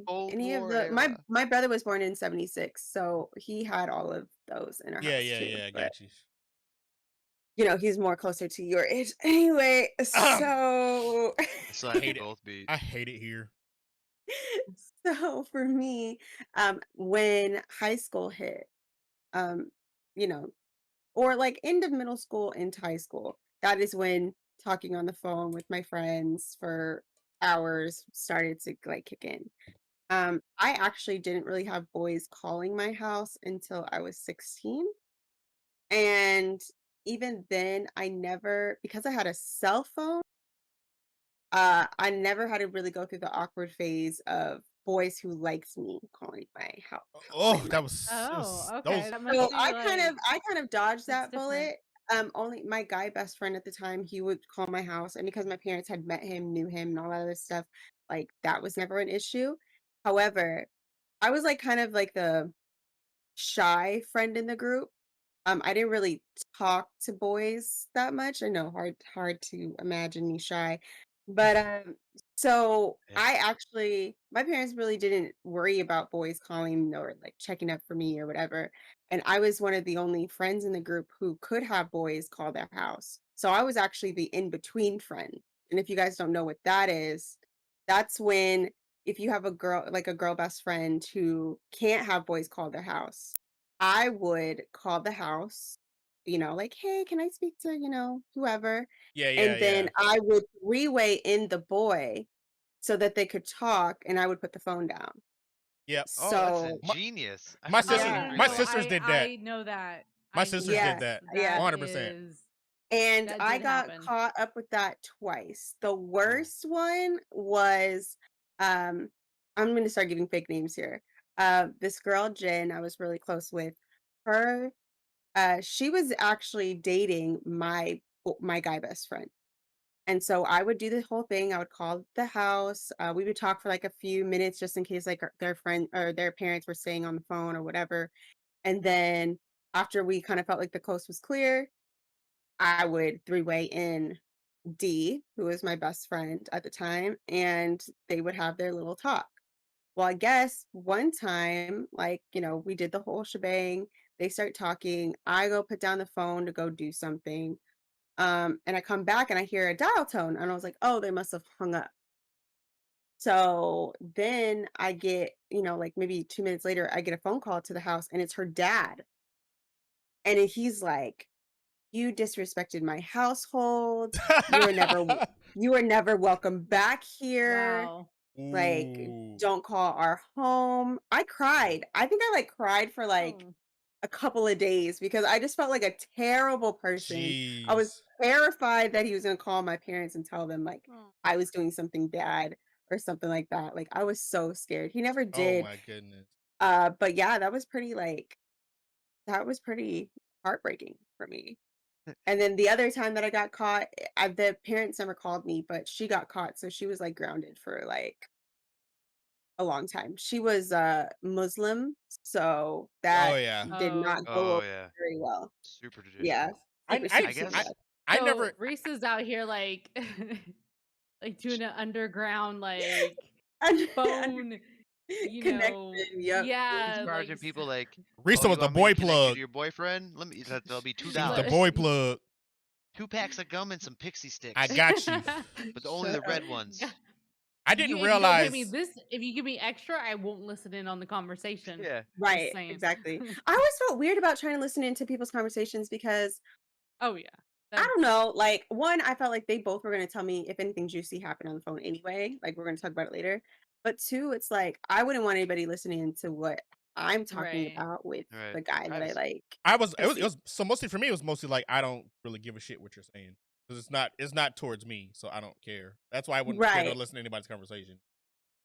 Cold of War the era. my brother was born in 76, so he had all of those in our Yeah, house yeah, too. yeah. I But got you. he's more closer to your age anyway. So I still I have you hate it. both beat. I hate it here. so for me, when high school hit, um, you know, or like end of middle school into high school, that is when talking on the phone with my friends for hours started to like kick in. I actually didn't really have boys calling my house until I was 16. And even then, I never, because I had a cell phone, I never had to really go through the awkward phase of boys who liked me calling my house, Oh, like my. that was it Oh, was okay. those. That So must be like, I kind of dodged it's that different. bullet. Only my guy best friend at the time, he would call my house, and because my parents had met him, knew him, and all that other stuff, like that was never an issue. However, I was like kind of like the shy friend in the group. I didn't really talk to boys that much. I know, hard to imagine me shy. But so Yeah. I actually my parents really didn't worry about boys calling or like checking up for me or whatever. And I was one of the only friends in the group who could have boys call their house. So I was actually the in-between friend. And if you guys don't know what that is, that's when if you have a girl best friend who can't have boys call their house, I would call the house, like, "Hey, can I speak to, whoever?" Yeah, yeah, And yeah. then I would three-way in the boy so that they could talk, and I would put the phone down. Yep. Oh, that's So My ingenious. I my forgot sisters about yeah, the my No. three-way. sisters did that. I know that. My I sisters did yeah, Yes, that. yeah. that 100%. is And that I did got happen. caught up with that twice. The Ooh. worst one was, um I'm gonna start giving fake names here. This girl, Jen, I was really close with, her she was actually dating my guy best friend. And so I would do the whole thing. I would call the house. We would talk for like a few minutes just in case like their friend or their parents were staying on the phone or whatever. And then after we kind of felt like the coast was clear, I would three-way in D, who was my best friend at the time, and they would have their little talk. Well, I guess one time, like, we did the whole shebang. They start talking. I go put down the phone to go do something. And I come back and I hear a dial tone, and I was like, oh, they must have hung up. So then I get, like maybe 2 minutes later, I get a phone call to the house, and it's her dad. And he's like, you disrespected my household. You were never you were never welcome back here. Wow. Like, Ooh, don't call our home. I cried. I think I like cried for like Oh. a couple of days because I just felt like a terrible person. I was jeez. terrified that he was going to call my parents and tell them like Oh. I was doing something bad or something like that. Like I was so scared. He never Oh did. my goodness. But yeah, that was pretty heartbreaking for me. And then the other time that I got caught, the parents never called me, but she got caught, so she was like grounded for like a long time. She was Muslim, so Oh that yeah. did Oh. not go Oh over yeah, very well. super Yeah, traditional. super, I super, I super guess bad. I So never. Reese is out here like like doing an underground like Under, phone, connection. Yep. he's yeah, like charging people like, Risa "Oh, was you the want me to boy connect you plug. to your boyfriend? That'll be She's the Look. boy $2. plug. 2 packs of gum and some pixie I sticks, got you. but only Shut the up. red ones." I You, didn't if you don't pay me realize. this, if you give me extra, I won't listen in on the conversation. Yeah, Just Right, saying. exactly. I always felt weird about trying to listen into people's conversations because Oh yeah. I don't know, like one, I felt like they both were going to tell me if anything juicy happened on the phone anyway. Like we're going to talk about it later. But two, it's like I wouldn't want anybody listening to what I'm talking Right. about with right. the guy that I Privacy. like. I was. It 'Cause was. It was. So mostly for me, it was mostly like I don't really give a shit what you're saying because it's not. It's not towards me, so I don't care. That's why I wouldn't care to Right, listen to anybody's conversation.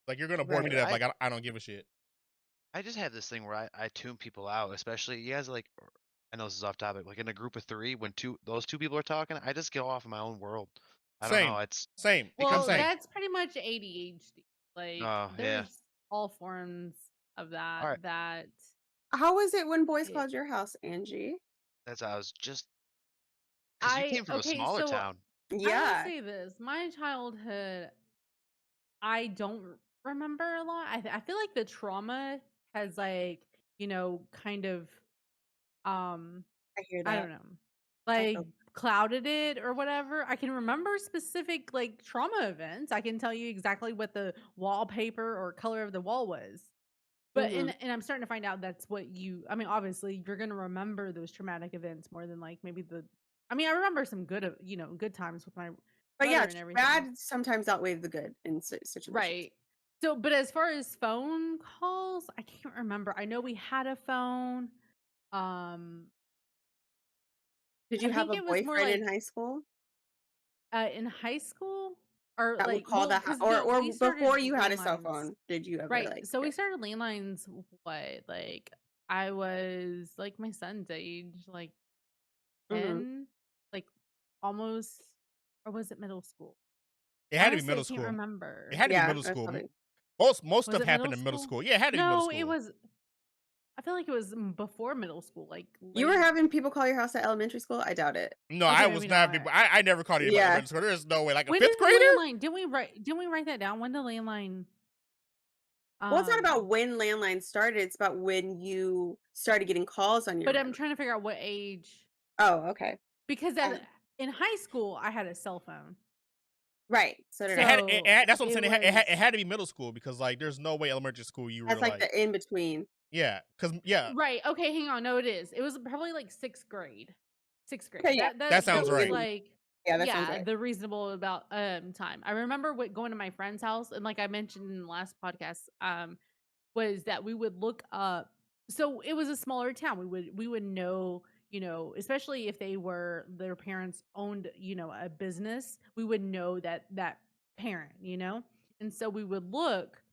Like you're gonna bore me right. to death. Like I don't give a shit. I just have this thing where I tune people out, especially you guys like. I know this is off topic. Like in a group of three, when those two people are talking, I just go off in my own world. I don't know. Same. It's Same. I'm Well, becomes like, same. that's pretty much ADHD. Like oh yeah, there's all forms of that. all right. That How was it when boys it, called your house, Angie? That's I was just because you came from a okay. smaller So town. I will Yeah, say this: my childhood, I don't remember a lot. I feel like the trauma has like kind of um I hear I that. don't know, I like feel clouded it or whatever. I can remember specific like trauma events. I can tell you exactly what the wallpaper or color of the wall was. But hmm and I'm starting to find out that's what I mean, obviously you're gonna remember those traumatic events more than like maybe I remember some good good times with my But yeah, brother and everything. bad sometimes outweighs the good in situations. Right. So, but as far as phone calls, I can't remember. I know we had a phone. Um, Did I you have think a it was more boyfriend in like high school in high school or that would like call the because or we started before you had a cell landlines. phone? Did you ever Right. like? So we Okay. started landlines what like I was like my son's age, like hmm 10, like almost, or was it middle school? It had to be Honestly, I middle can't school. It remember. had to be Yeah, middle that's school. probably. Most Was stuff it happened middle in middle school? school. Yeah, it had to be middle No, it school. was. I feel like it was before middle school, like You were late. having people call your house at elementary school? I doubt it. No, Okay, I maybe was not. not. I never called anybody in Yeah. middle school. There's no way. Like a When did fifth the grader. landline? Didn't we write that down? When the landline? Well, it's not about Um, when landlines started. It's about when you started getting calls on your but I'm landline. trying to figure out what age Oh, okay. because Um, in high school I had a cell phone, right. So did It I. had. so That's what I'm it saying. was It had to be middle school because like there's no way elementary school you were That's like like the in between. yeah because yeah right. Okay, hang on. No, it is. It was probably like sixth grade. Sixth grade. Okay, yeah. that That sounds feels right. like Yeah, that sounds yeah, right. the reasonable about time. I remember going to my friend's house and like I mentioned in the last podcast, was that we would look up, so it was a smaller town. We would know, especially if their parents owned, a business, we would know that parent, and so we would look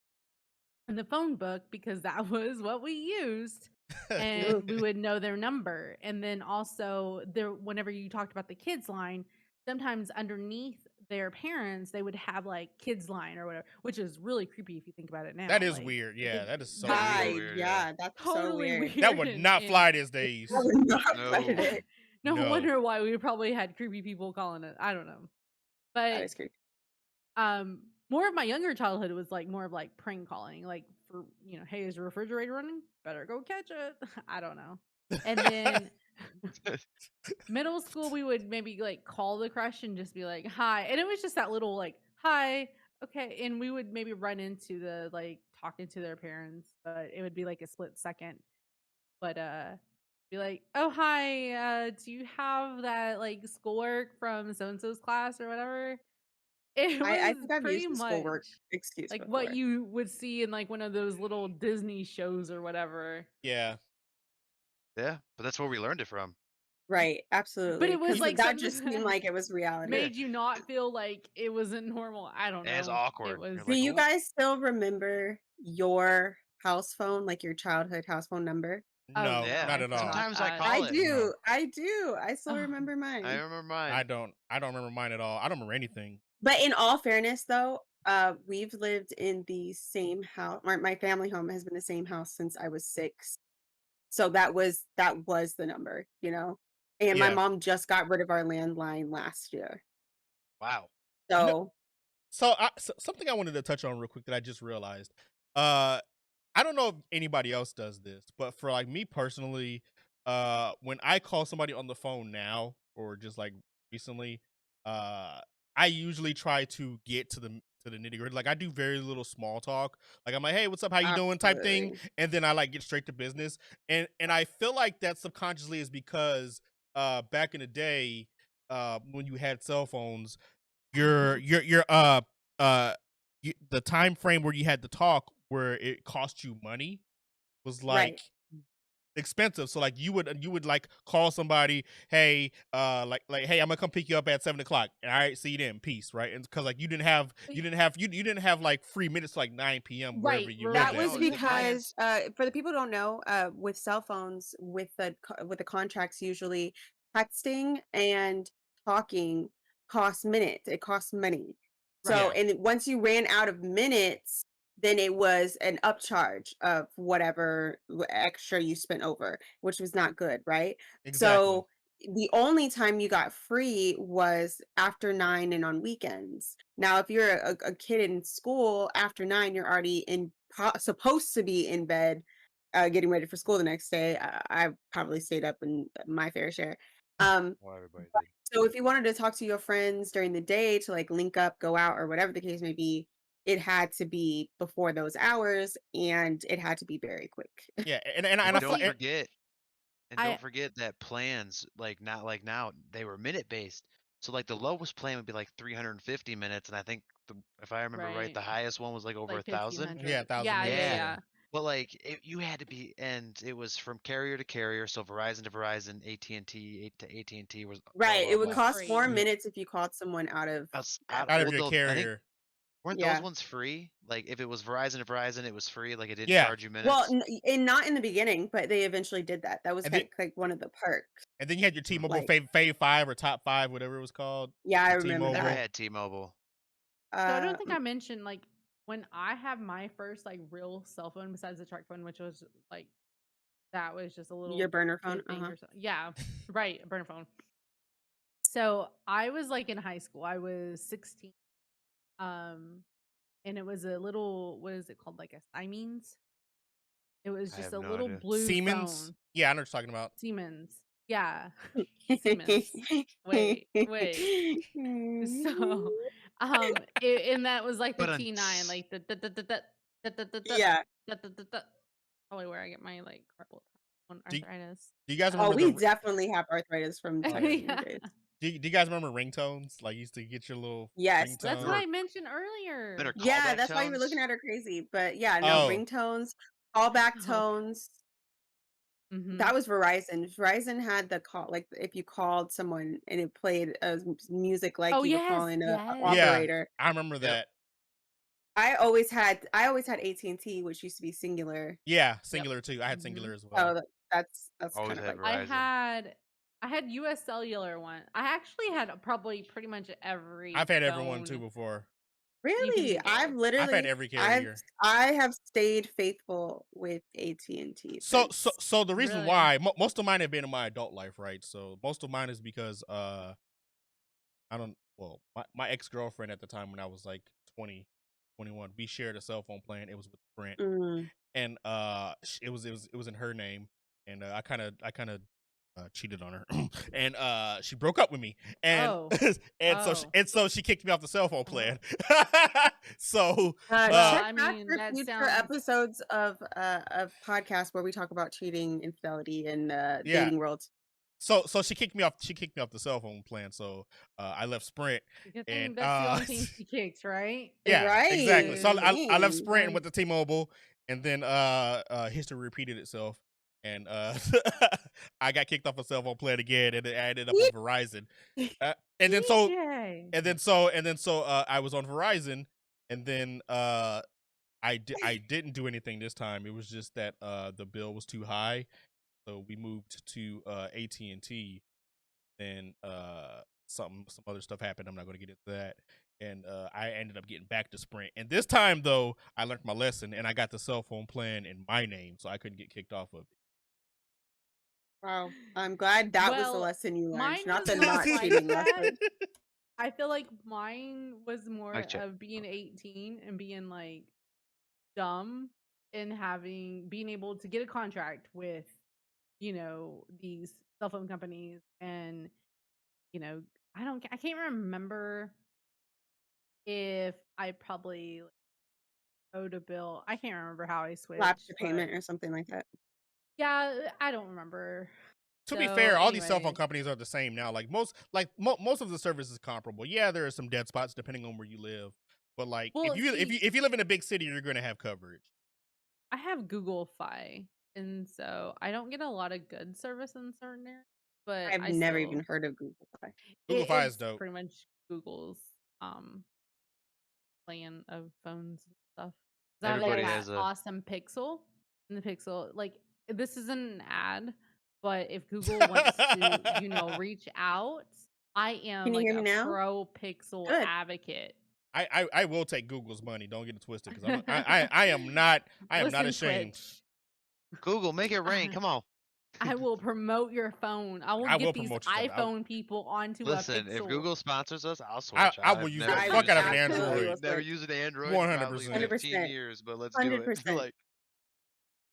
in the phone book because that was what we used, Ooh. and we would know their number. And then also there, whenever you talked about the kids line, sometimes underneath their parents, they would have like kids line or whatever, which is really creepy if you think about it now. That is like, weird. Yeah, it's that is so very weird. Hi, weird, yeah, yeah. that's so totally weird. weird. That would not and fly these days. That would not No. fly today. no No. wonder why we probably had creepy people calling it. I don't know. That But is creepy. more of my younger childhood was like more of like prank calling, like for hey, is your refrigerator running? Better go catch it. I don't know. And then middle school, we would maybe like call the crush and just be like, hi. And it was just that little like, hi, okay. And we would maybe run into the like talking to their parents, but it would be like a split second. But be like, oh hi, do you have that like schoolwork from so and so's class or whatever? It I was think I've pretty used the much schoolwork excuse like before. what you would see in like one of those little Disney shows or whatever. Yeah. Yeah, but that's where we learned it from. Right, absolutely. But it was 'cause like that something just seemed like it was reality. made you not feel like it wasn't normal. I don't know. As It awkward. was You're Do like, you "Oh." guys still remember your house phone, like your childhood house phone number? No, Yeah, not I at all. forgot sometimes I that. call I it. do. I do. I still Oh, remember I mine. remember mine. I don't remember mine at all. I don't remember anything. But in all fairness, though, we've lived in the same house. My family home has been the same house since I was 6. So that was the number, And my Yeah. mom just got rid of our landline last year. Wow. You know, So so something I wanted to touch on real quick that I just realized. I don't know if anybody else does this, but for like me personally, when I call somebody on the phone now or just like recently, I usually try to get to the nitty gritty. Like I do very little small talk. Like I'm like, hey, what's up? How you doing? Type thing, absolutely. and then I like get straight to business. And I feel like that subconsciously is because back in the day, when you had cell phones, your the time frame where you had to talk where it cost you money was Right. like expensive. So like you would like call somebody, hey, like hey, I'm gonna come pick you up at 7:00. All right, see you then, peace, right? And because like you didn't have like free minutes to like 9 p.m. wherever right. you That lived was at. No, it's like- because for the people who don't know, with cell phones, with the contracts, usually texting and talking costs minutes. It costs money. So, Right. and once you ran out of minutes, then it was an upcharge of whatever extra you spent over, which was not good, right? Exactly. So the only time you got free was after 9 and on weekends. Now, if you're a kid in school after 9, you're already supposed to be in bed, getting ready for school the next day. I probably stayed up in my fair share. Well, everybody But- did. so if you wanted to talk to your friends during the day to like link up, go out, or whatever the case may be, it had to be before those hours, and it had to be very quick. Yeah, and And I don't feel forget, I don't forget that plans, like not like now, they were minute based. So like the lowest plan would be like 350 minutes, and I think if I remember right, the right. highest one was like over Like 1,000. 1,500. yeah, 1,000 Yeah, minutes. yeah, Yeah. yeah. But like you had to be, and it was from carrier to carrier. So Verizon to Verizon, AT&T to AT&T was blah Right. blah It would blah. Was cost free. 4 Yeah. minutes if you called someone out of Out Out of well, your I think carrier. weren't Yeah. those ones free? Like if it was Verizon to Verizon, it was free. Like it didn't Yeah. charge you Well, minutes. and not in the beginning, but they eventually did that. That was And kind then of like one of the perks. and then you had your T-Mobile Like, Fave 5 or Top 5, whatever it was called. yeah, I The remember Never T-Mobile. that. had T-Mobile. So I don't Uh, think I mentioned like when I have my first like real cell phone besides the track phone, which was like that was just a your little burner phone. kid thing or something. Yeah, right, a burner phone. So I was like in high school. I was 16. Um, and it was a little, what is it called? Like a Siemens. It was I just have a no little idea. blue Siemens. phone. Yeah, I know what you're talking about. Siemens. Yeah. Siemens. Wait. So, and that was like the But T9, like Yeah. probably where I get my like carpal Do, arthritis. do you guys Oh, remember we the definitely have arthritis from Oh, texting Yeah. days. do you guys remember ringtones? Like you used to get your little Yes. That's ringtone. what Or I mentioned better earlier. Yeah, callback that's why you were looking tones. at her crazy. But yeah, no, Oh, ringtones, callback Oh, tones. mm-hmm. That was Verizon. Verizon had the call, like if you called someone and it played music like Oh you were yes, calling a yes. yeah, operator. I remember Yep. that. I always had AT&T, which used to be Singular. Yeah, Yep. Singular too. I had Mm-hmm. Singular as So well. that's Always kind of had like I Verizon. had I had US Cellular one. I actually had probably pretty much every I've had everyone too phone before. you can Really? think I've of. I've had literally every I've carrier. I have stayed faithful with AT&T So since. the reason Really? why most of mine have been in my adult life, right? So most of mine is because I don't well my ex-girlfriend at the time when I was like 20, 21, we shared a cell phone plan. It was with Sprint, Mm. and it was in her name, and I kind of cheated on her, and she broke up with me, and Oh. and so she kicked me off the cell phone plan. So Well, Check I back mean, for that future sounds episodes of podcasts where we talk about cheating, infidelity, and yeah, dating worlds. so she kicked me off. She kicked me off the cell phone plan. So I left Sprint, good and thing that's the only thing she kicks, right? yeah, exactly. So Right. I left Dang. Sprint and Like, went to T-Mobile, and then history repeated itself, and I got kicked off a cell phone plan again, and then I ended up on Verizon, and then so TJ. I was on Verizon, and then I didn't do anything this time. It was just that the bill was too high, so we moved to AT&T. Then some other stuff happened. I'm not going to get into that. And I ended up getting back to Sprint. And this time though, I learned my lesson, and I got the cell phone plan in my name, so I couldn't get kicked off of Wow. I'm glad that was the Well, lesson you learned, mine not was the not not like cheating that. lesson. I feel like mine was more Mic check. of being 18 and being like dumb and being able to get a contract with, these cell phone companies. And, I can't remember if I probably owed a bill. I can't remember how I Lapse switched, the but payment or something like that. yeah, I don't remember. To be So, fair, all these cell phone anyways, companies are the same now. Like most of the service is comparable. Yeah, there are some dead spots depending on where you live, but like well, if you live in a big city, you're going to have coverage. I have Google Fi, and so I don't get a lot of good service in certain areas, but I've I never even still heard of Google Fi. Google Fi is it's dope. pretty much Google's plan of phones and stuff. 'Cause I have Everybody that has a awesome Pixel, and the Pixel, like, this isn't an ad, but if Google wants to, reach out, I am Can you like hear me a now? pro Pixel Good. advocate. I will take Google's money. Don't get it twisted, because I am not Listen, ashamed. Twitch, Google, make it rain. Come on. I will promote your phone. I will I will get these promote your phone. iPhone people onto Listen, a if Pixel. Google sponsors us, I'll switch. I will I've use never the I fuck used out of an it. absolutely Android. will Never switch. used an Android in probably 100%. 15 100%. years, but let's do it. 100%. Like,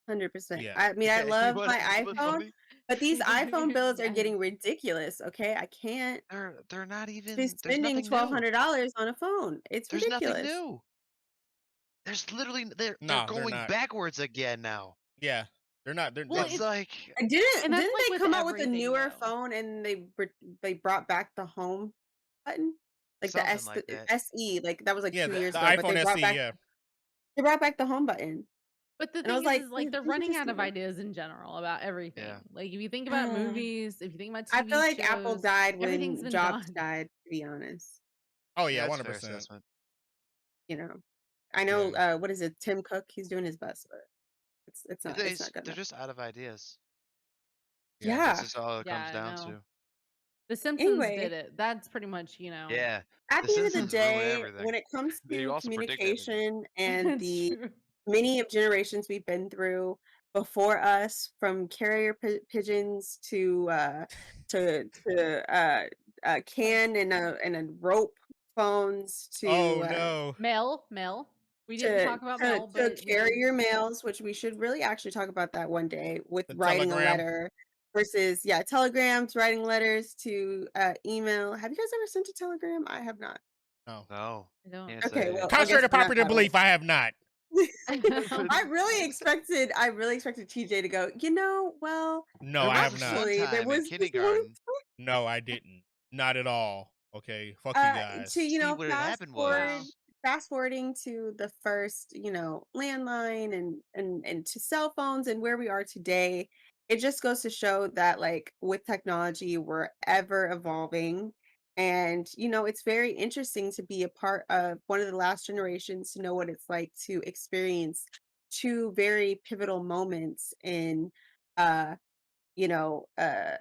100%. Yeah. I mean, I okay, love you my want iPhone, money? but these iPhone bills are Yes. getting ridiculous. Okay, I can't They're not be even. There's spending nothing new. $1,200 on a phone. It's There's nothing ridiculous. new. There's literally they're Nah, they're going not. backwards again now. Yeah, they're not. They're Well, It's it's like Didn't and that's like they with come out with a everything, newer though. phone and they brought back the home button, like the something like that. SE, like that was like yeah, 2 years the ago, but iPhone SE. Yeah, they brought back the home button, But the and I was thing like, like they're Did you running just out do of that?" ideas in general about everything. Yeah. Like if you think about movies, if you think about I feel TV like Apple shows, died everything's when been Jobs done. died. To be honest, oh Yeah, yeah, that's a fair 100%. assessment. you know, I know. Yeah, What is it? Tim Cook. He's doing his best, but it's not good They're enough. just out of ideas. yeah. That's Yeah. just all it Yeah, comes I down know. to. The Simpsons did Anyway, it. That's pretty much, Yeah. at The the end of the Simpsons ruin day, everything. when it comes They to also predict everything. communication and That's the true. many of generations we've been through before us, from carrier pigeons to can and a rope phones Oh no. Mel. We didn't talk about Mel, to but we did. carrier mails, which we should really actually talk about that one day, with The writing a Telegram. letter versus telegrams, writing letters to email. Have you guys ever sent a telegram? I have not. No. No. I don't. Can't Okay, say. well, I Contrary guess to we're not popular that old. belief, I have not. I really expected TJ to go, well, No, There I was have a not. one actually, there time in was this one kindergarten. No, I didn't. Not at all. Okay, fuck you guys. to See, what had happened was fast forwarding to the first landline and to cell phones and where we are today. It just goes to show that, like, with technology, we're ever evolving, and it's very interesting to be a part of one of the last generations to know what it's like to experience two very pivotal moments in uh you know uh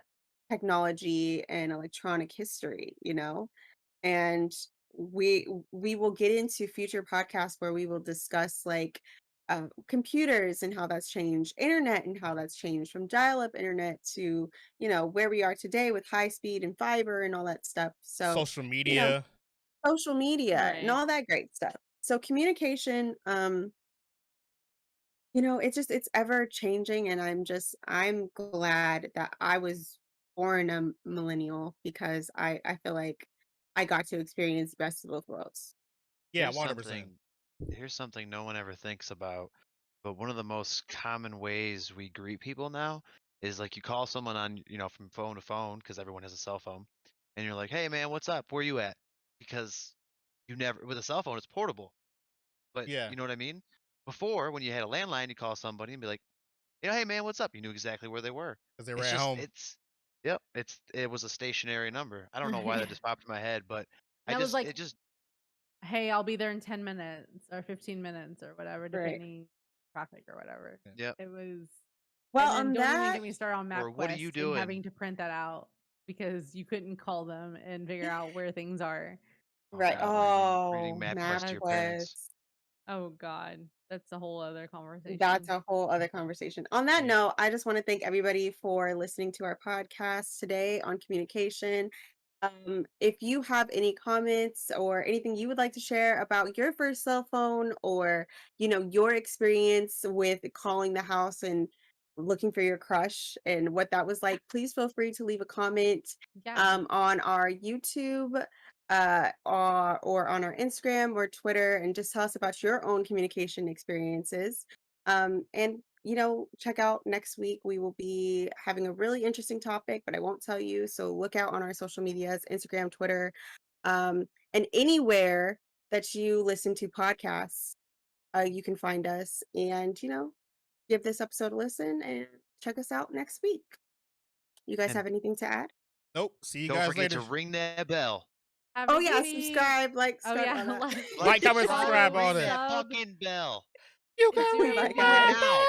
technology and electronic history, and we will get into future podcasts where we will discuss like computers and how that's changed, internet and how that's changed from dial-up internet to where we are today with high speed and fiber and all that stuff. So Social you know media. social media and Right. all that great stuff. So communication, it's ever changing, and I'm glad that I was born a millennial because I feel like I got to experience best of both worlds. Yeah, Here's 100%. something no one ever thinks about, but one of the most common ways we greet people now is like you call someone on, from phone to phone because everyone has a cell phone, and you're like, "Hey man, what's up? Where you at?" Because you never with a cell phone, it's portable. But Yeah, you know what I mean? Before, when you had a landline, you call somebody and be like, "Hey man, what's up?" You knew exactly where they were. because they were It's at just home. yep, it was a stationary number. I don't know why that just popped in my head, but And I was like, it just hey, I'll be there in 10 minutes or 15 minutes or whatever, Right. depending traffic or whatever. yep. It was, Well, and then on don't even that, get me started on Or what are you MapQuest and having doing? to print that out because you couldn't call them and figure out where things are. Oh right. God, reading Oh, MapQuest to your parents. MapQuest. Oh God, that's a whole other conversation. That's a whole other conversation. On that Yeah. note, I just want to thank everybody for listening to our podcast today on communication. If you have any comments or anything you would like to share about your first cell phone or, your experience with calling the house and looking for your crush and what that was like, please feel free to leave a comment Yeah. on our YouTube or on our Instagram or Twitter and just tell us about your own communication experiences. And check out next week. We will be having a really interesting topic, but I won't tell you. So look out on our social medias, Instagram, Twitter, and anywhere that you listen to podcasts, you can find us. And give this episode a listen and check us out next week. You guys And have anything to add? Nope. See you don't guys forget later. to ring that bell. Have Oh a yeah, good week. subscribe, like, Oh start yeah, all that. Like, comment, follow, subscribe, all ring that. that sub. fucking bell. You Do can Oh ring my it. Do it God. my now. bell.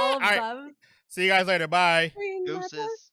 All All right. above. See you guys later. Bye. Ring my bell. Deuces.